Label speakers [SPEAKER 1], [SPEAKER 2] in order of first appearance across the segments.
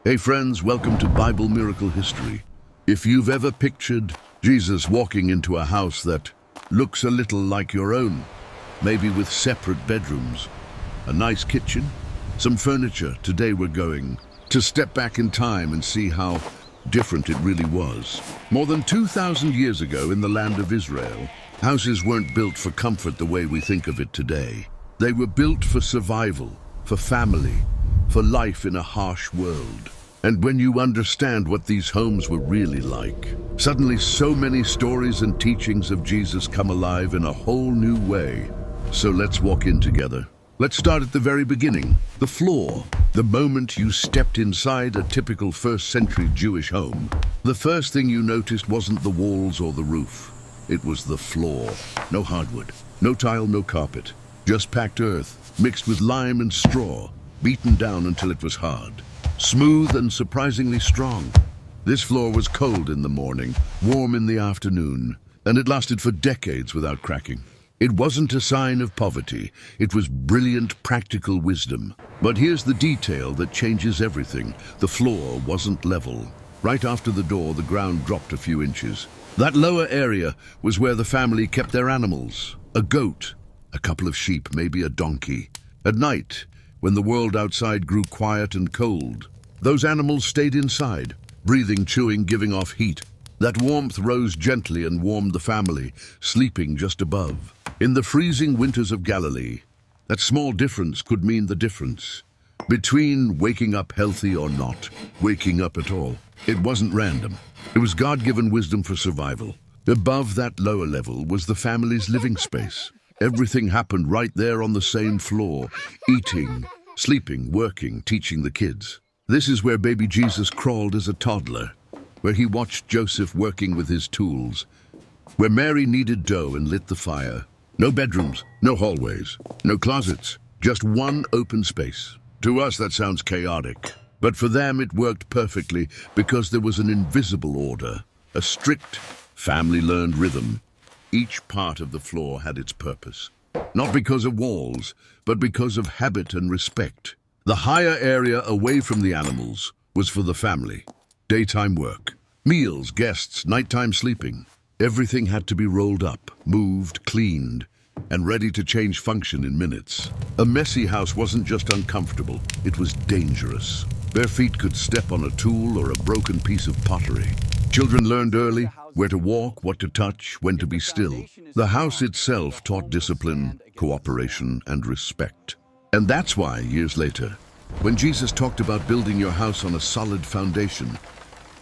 [SPEAKER 1] Hey friends, welcome to Bible Miracle History. If you've ever pictured Jesus walking into a house that looks a little like your own, maybe with separate bedrooms, a nice kitchen, some furniture, today we're going to step back in time and see how different it really was. More than 2,000 years ago in the land of Israel, houses weren't built for comfort the way we think of it today. They were built for survival, for family, for life in a harsh world. And when you understand what these homes were really like, suddenly so many stories and teachings of Jesus come alive in a whole new way. So let's walk in together. Let's start at the very beginning, the floor. The moment you stepped inside a typical first-century Jewish home, the first thing you noticed wasn't the walls or the roof. It was the floor. No hardwood, no tile, no carpet, just packed earth, mixed with lime and straw, beaten down until it was hard, smooth and surprisingly strong. This floor was cold in the morning, warm in the afternoon, and it lasted for decades without cracking. It wasn't a sign of poverty, it was brilliant practical wisdom. But here's the detail that changes everything. The floor wasn't level. Right after the door, the ground dropped a few inches. That lower area was where the family kept their animals. A goat, a couple of sheep, maybe a donkey. At night, when the world outside grew quiet and cold, those animals stayed inside, breathing, chewing, giving off heat. That warmth rose gently and warmed the family, sleeping just above. In the freezing winters of Galilee, that small difference could mean the difference between waking up healthy or not waking up at all. It wasn't random. It was God-given wisdom for survival. Above that lower level was the family's living space. Everything happened right there on the same floor, eating, sleeping, working, teaching the kids. This is where baby Jesus crawled as a toddler, where he watched Joseph working with his tools, where Mary kneaded dough and lit the fire. No bedrooms, no hallways, no closets, just one open space. To us that sounds chaotic, but for them it worked perfectly because there was an invisible order, a strict family-learned rhythm. Each part of the floor had its purpose, not because of walls, but because of habit and respect. The higher area away from the animals was for the family. Daytime work, meals, guests, nighttime sleeping. Everything had to be rolled up, moved, cleaned, and ready to change function in minutes. A messy house wasn't just uncomfortable, it was dangerous. Bare feet could step on a tool or a broken piece of pottery. Children learned early where to walk, what to touch, when to be still. The house itself taught discipline, cooperation, and respect. And that's why, years later, when Jesus talked about building your house on a solid foundation,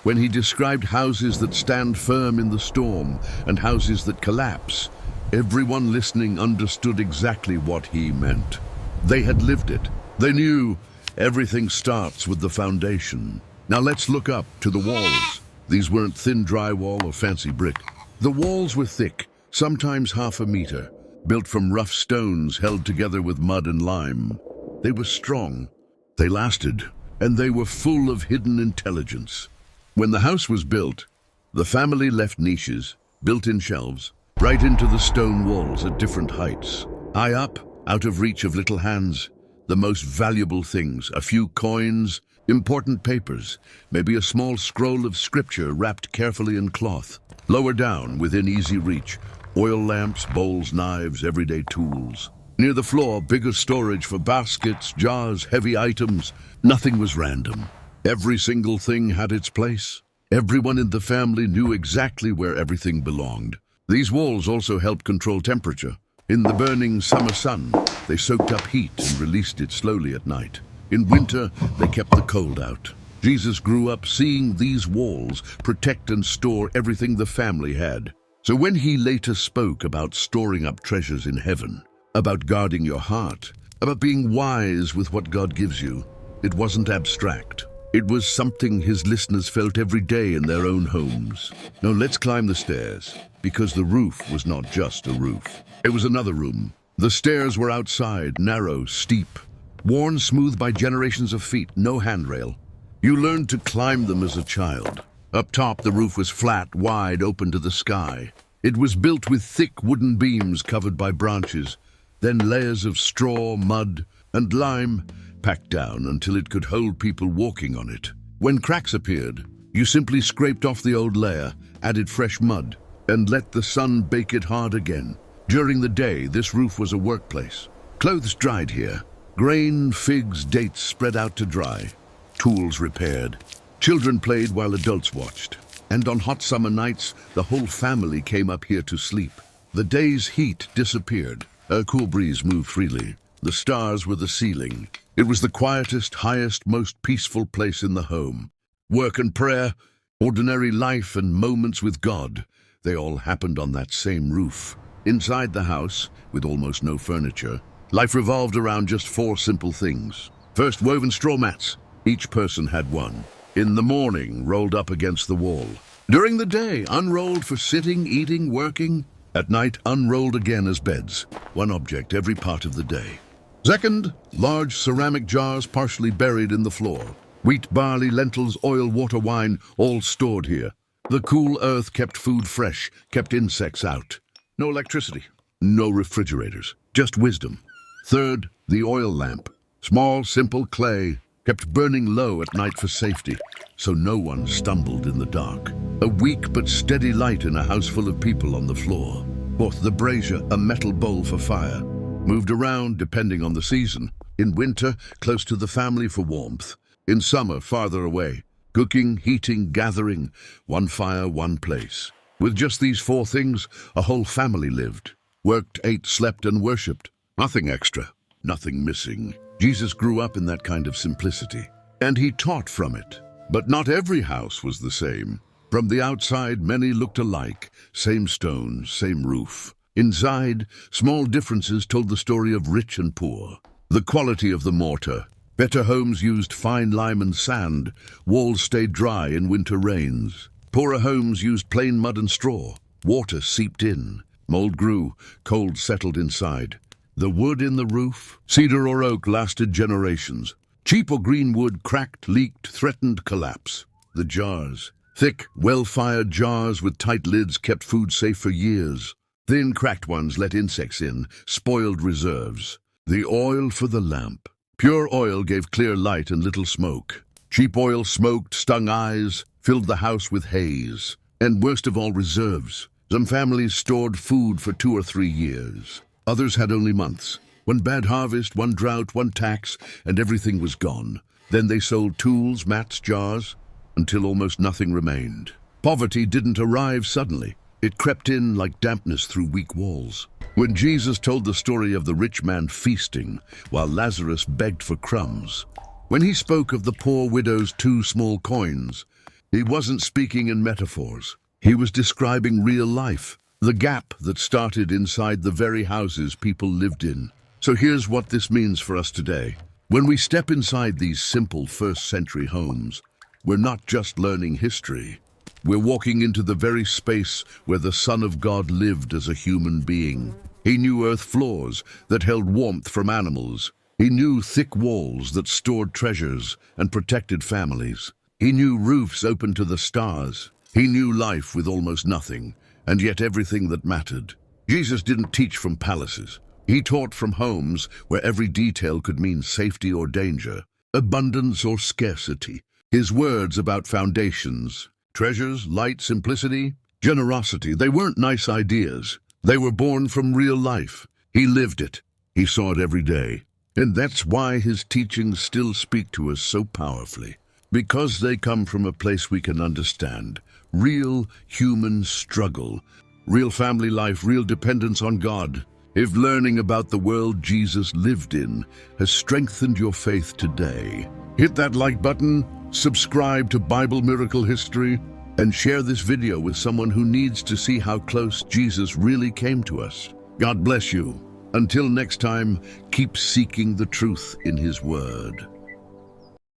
[SPEAKER 1] when he described houses that stand firm in the storm and houses that collapse, everyone listening understood exactly what he meant. They had lived it. They knew everything starts with the foundation. Now let's look up to the walls. These weren't thin drywall or fancy brick. The walls were thick, sometimes half a meter, built from rough stones held together with mud and lime. They were strong, they lasted, and they were full of hidden intelligence. When the house was built, the family left niches, built-in shelves, right into the stone walls at different heights. High up, out of reach of little hands, the most valuable things, a few coins, important papers, maybe a small scroll of scripture wrapped carefully in cloth. Lower down, within easy reach, oil lamps, bowls, knives, everyday tools. Near the floor, bigger storage for baskets, jars, heavy items. Nothing was random. Every single thing had its place. Everyone in the family knew exactly where everything belonged. These walls also helped control temperature. In the burning summer sun, they soaked up heat and released it slowly at night. In winter, they kept the cold out. Jesus grew up seeing these walls protect and store everything the family had. So when he later spoke about storing up treasures in heaven, about guarding your heart, about being wise with what God gives you, it wasn't abstract. It was something his listeners felt every day in their own homes. Now let's climb the stairs, because the roof was not just a roof. It was another room. The stairs were outside, narrow, steep, worn smooth by generations of feet, no handrail. You learned to climb them as a child. Up top, the roof was flat, wide, open to the sky. It was built with thick wooden beams covered by branches, then layers of straw, mud, and lime packed down until it could hold people walking on it. When cracks appeared, you simply scraped off the old layer, added fresh mud, and let the sun bake it hard again. During the day, this roof was a workplace. Clothes dried here. Grain, figs, dates spread out to dry. Tools repaired. Children played while adults watched. And on hot summer nights, the whole family came up here to sleep. The day's heat disappeared. A cool breeze moved freely. The stars were the ceiling. It was the quietest, highest, most peaceful place in the home. Work and prayer, ordinary life and moments with God, they all happened on that same roof. Inside the house, with almost no furniture, life revolved around just 4 simple things. First, woven straw mats. Each person had one. In the morning, rolled up against the wall. During the day, unrolled for sitting, eating, working. At night, unrolled again as beds. One object every part of the day. Second, large ceramic jars partially buried in the floor. Wheat, barley, lentils, oil, water, wine, all stored here. The cool earth kept food fresh, kept insects out. No electricity, no refrigerators, just wisdom. Third, the oil lamp. Small, simple clay, kept burning low at night for safety, so no one stumbled in the dark. A weak but steady light in a house full of people on the floor. Fourth, the brazier, a metal bowl for fire. Moved around depending on the season. In winter, close to the family for warmth. In summer, farther away. Cooking, heating, gathering. One fire, one place. With just these 4 things, a whole family lived. Worked, ate, slept, and worshipped. Nothing extra, nothing missing. Jesus grew up in that kind of simplicity. And he taught from it. But not every house was the same. From the outside, many looked alike. Same stone, same roof. Inside, small differences told the story of rich and poor. The quality of the mortar. Better homes used fine lime and sand. Walls stayed dry in winter rains. Poorer homes used plain mud and straw. Water seeped in. Mold grew. Cold settled inside. The wood in the roof, cedar or oak, lasted generations. Cheap or green wood cracked, leaked, threatened collapse. The jars. Thick, well-fired jars with tight lids kept food safe for years. Thin, cracked ones let insects in, spoiled reserves. The oil for the lamp. Pure oil gave clear light and little smoke. Cheap oil smoked, stung eyes, filled the house with haze. And worst of all, reserves. Some families stored food for 2 or 3 years. Others had only months. One bad harvest, one drought, one tax, and everything was gone. Then they sold tools, mats, jars, until almost nothing remained. Poverty didn't arrive suddenly. It crept in like dampness through weak walls. When Jesus told the story of the rich man feasting while Lazarus begged for crumbs, when he spoke of the poor widow's 2 small coins, he wasn't speaking in metaphors. He was describing real life, the gap that started inside the very houses people lived in. So here's what this means for us today. When we step inside these simple first-century homes, we're not just learning history. We're walking into the very space where the Son of God lived as a human being. He knew earth floors that held warmth from animals. He knew thick walls that stored treasures and protected families. He knew roofs open to the stars. He knew life with almost nothing, and yet everything that mattered. Jesus didn't teach from palaces. He taught from homes where every detail could mean safety or danger, abundance or scarcity. His words about foundations, treasures, light, simplicity, generosity, they weren't nice ideas. They were born from real life. He lived it. He saw it every day. And that's why his teachings still speak to us so powerfully. Because they come from a place we can understand. Real human struggle. Real family life, real dependence on God. If learning about the world Jesus lived in has strengthened your faith today, hit that like button, subscribe to Bible Miracle History, and share this video with someone who needs to see how close Jesus really came to us. God bless you. Until next time, keep seeking the truth in His Word.